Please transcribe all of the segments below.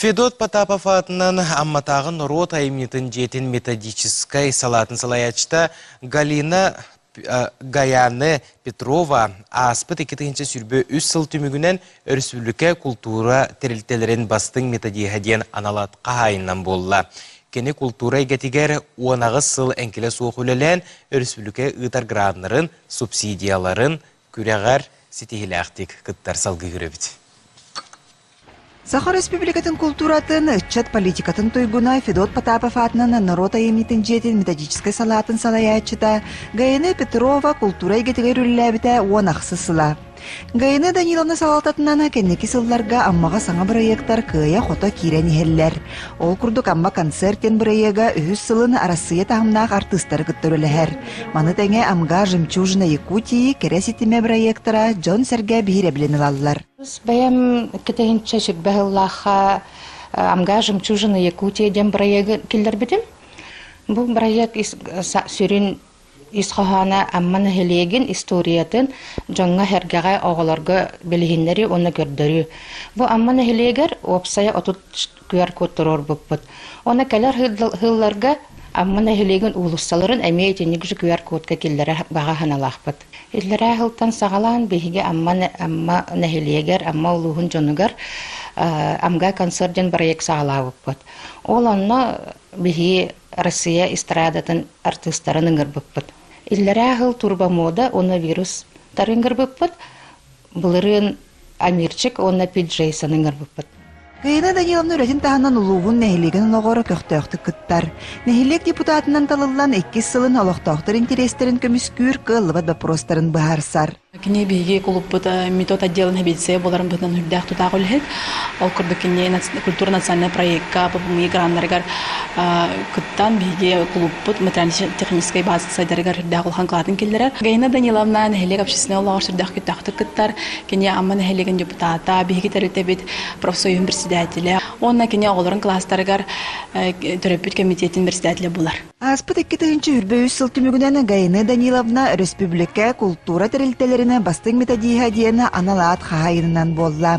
Федот Потапов атынан амматағын рот айметін жетін методической салатын салаячта Галина Гаяны Петрова аспыт 2-ші сүрбі үс сыл түмігінен өрсүліке культура терілтелерін бастың методияден аналат қағайыннан болла. Кені культура егетігер уанағы сыл әңкелі суық үлелен өрсүліке ұтар граднарын, субсидияларын күрегар сетихілі ақтик күттар салғы күребіт. Сахар Республикатын культуратын, ыччат политикатын туйгуна Федот Потапов атынан народ айымитын жетін методической салатын салаячыта Гаяны Петрова культура егетігер үлләбіті уанақсы сыла. Гаяны Даниловна салалтатынан кеннеки сылларга аммаға саңа проекттар кыя хота кирен ихеллер. Ол курдук амма концерттен проекта үхіс сылын арасыя тахымнақ артыстар күттөріләхер. Маны тәңе амга Жемчужина Якутии кереситиме проекттара Джон Серге бихире білінілалылар. Бәйім кетегінші шықбәғыллаға амга Жемчужина Якутия дем проекты келдер бітім. Бұл проект сүрін Исхохана амманы хелеген историятын жаңа хергеға оғыларға білігіндері оны көрдірі. Бұ амманы хелегер опсая отут QR кодтырор бұппыт. Оны кәлер хылларға амманы хелеген улуссаларын әмейтенік жы QR кодқа келдері баға ханалақпыт. Елдері хылтан сағалан бейге амманы хелегер, амма улуғын жоныгар амга концерттен проект сағала бұппыт. Ол онны бейге Россия эстрадатын артистарын ыңыр Иллері ағыл турба мода, оны вирус тарыңғыр бұппыт, бұлырын Амирчик, оны Пиджейсан ыңғыр бұппыт. Гаяны Даниловна үретін тағынан ұлуғын нәхилеген олығыры көқтөқты күттар. Нәхилек депутатынан талылан 2 сылын олықтақтыр интерестерін көміскүр кылыбат бапростарын бұхарсар. Кіне бейге кулуп бұта метод отделын хабитсе боларын бұтынан үрдәқ тұтақ өлхет. Ол күрді кіне культура национальный проектка бұпым егранларығар күттан бейге кулуп бұт материально-технической базы сайдарығар үрдәқ ұлған қылатын келдерер. Гаяны Даниловна нәхилек общественный олағаш үрдәқ күттақты күттар. Кіне амма нәхилеген депутата бейге тәрілті бет профсоюзын председателя. Онна кіне оғыларын класстарығар төрөппіт комитетін председателя болар. Аспыт 2-ші үрбі үс сыл түмігінен Гаяны Даниловна республика культура тәрілтелеріне бастың методиядиені аналаат қағайынынан болла.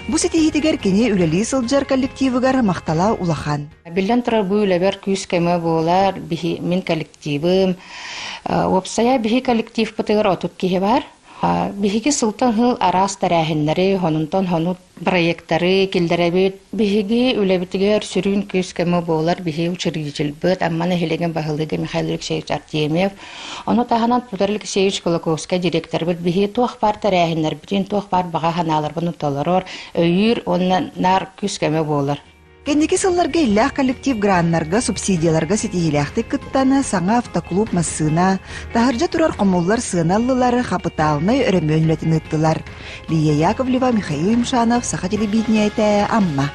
Бұ сетихитігер кене үлелі сылджар коллективігер мақтала улахан. Білден тұрар бұл үләбер күйіс кәмі болар, мен коллективім. Опсая бігі коллектив бұтығыр отут кейі бар. Бихиги сылтан хыл арас тарахиннары, хонунтон хонут проекттары келдеребет. Бихиги үлебитигер сүрін көз кәмі болар, бихи учыргичілбет, амманы хелеген бағылыға Михаил Алексеевич Артемьев. Оны тағанан Путар Алексеевич Колоковска директор бет, бихи туақ бар тарахиннар, бітін туақ бар баға ханалар бұны толарор, өйір онна нар көз кәмі болар. Кеннеки сылларга иллях коллектив граннарга субсидияларга сетихиляхты кыттаны саңа автоклуб массына, тахыржа турар комуллар сыналлылары хапыталны өрөмөнлөтін ыттылар. Лия Яковлева, Михаил Имшанов, Саха телевидение Амма.